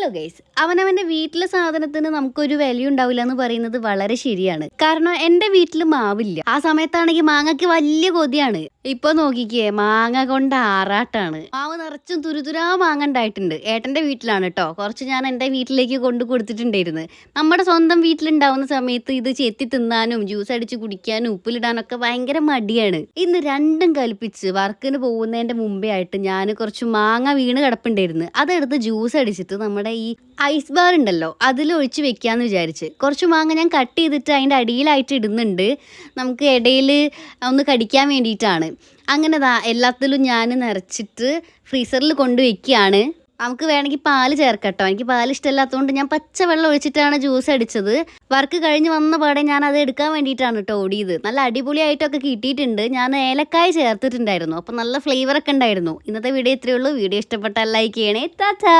Hello guys, അവനവന്റെ വീട്ടിലെ സാധനത്തിന് നമുക്കൊരു വില ഉണ്ടാവില്ല എന്ന് പറയുന്നത് വളരെ ശരിയാണ്. കാരണം എൻ്റെ വീട്ടിൽ മാവില്ല. ആ സമയത്താണെങ്കിൽ മാങ്ങയ്ക്ക് വലിയ കൊതിയാണ്. ഇപ്പൊ നോക്കിക്കേ, മാങ്ങ കൊണ്ട് ആറാട്ടാണ്. മാവ് നിറച്ചും തുരുതുരാ മാങ്ങ ഉണ്ടായിട്ടുണ്ട്. ഏട്ടന്റെ വീട്ടിലാണ് കേട്ടോ. കുറച്ച് ഞാൻ എൻ്റെ വീട്ടിലേക്ക് കൊണ്ടു കൊടുത്തിട്ടുണ്ടായിരുന്നു. നമ്മുടെ സ്വന്തം വീട്ടിലുണ്ടാവുന്ന സമയത്ത് ഇത് ചെത്തി തിന്നാനും ജ്യൂസ് അടിച്ച് കുടിക്കാനും ഉപ്പിലിടാനൊക്കെ ഭയങ്കര മടിയാണ്. ഇന്ന് രണ്ടും കൽപ്പിച്ച് വർക്കിന് പോകുന്നതിന്റെ മുമ്പേ ആയിട്ട് ഞാൻ കുറച്ച് മാങ്ങ വീണ് കിടപ്പുണ്ടായിരുന്നു. അതെടുത്ത് ജ്യൂസ് അടിച്ചിട്ട് നമ്മുടെ ഈ ഐസ് ബാർ ഉണ്ടല്ലോ അതിൽ ഒഴിച്ച് വെക്കാന്ന് വിചാരിച്ച് കുറച്ച് മാങ്ങ ഞാൻ കട്ട് ചെയ്തിട്ട് അതിൻ്റെ അടിയിലായിട്ട് ഇടുന്നുണ്ട്. നമുക്ക് ഇടയിൽ ഒന്ന് കടിക്കാൻ വേണ്ടിയിട്ടാണ്. അങ്ങനെ എല്ലാത്തിലും ഞാൻ നിറച്ചിട്ട് ഫ്രീസറിൽ കൊണ്ടുവയ്ക്കുകയാണ്. നമുക്ക് വേണമെങ്കിൽ പാല് ചേർക്കട്ടോ. എനിക്ക് പാൽ ഇഷ്ടമല്ലാത്തതുകൊണ്ട് ഞാൻ പച്ചവെള്ളം ഒഴിച്ചിട്ടാണ് ജ്യൂസ് അടിച്ചത്. വർക്ക് കഴിഞ്ഞ് വന്ന പാടെ ഞാൻ അത് എടുക്കാൻ വേണ്ടിയിട്ടാണ് കേട്ടോ ഓടിയത്. നല്ല അടിപൊളിയായിട്ടൊക്കെ കിട്ടിയിട്ടുണ്ട്. ഞാൻ ഏലക്കായ ചേർത്തിട്ടുണ്ടായിരുന്നു, അപ്പം നല്ല ഫ്ലേവറൊക്കെ ഉണ്ടായിരുന്നു. ഇന്നത്തെ വീഡിയോ ഇത്രയേ ഉള്ളൂ. വീഡിയോ ഇഷ്ടപ്പെട്ടാൽ ലൈക്ക് ചെയ്യണേ. ടാറ്റാ.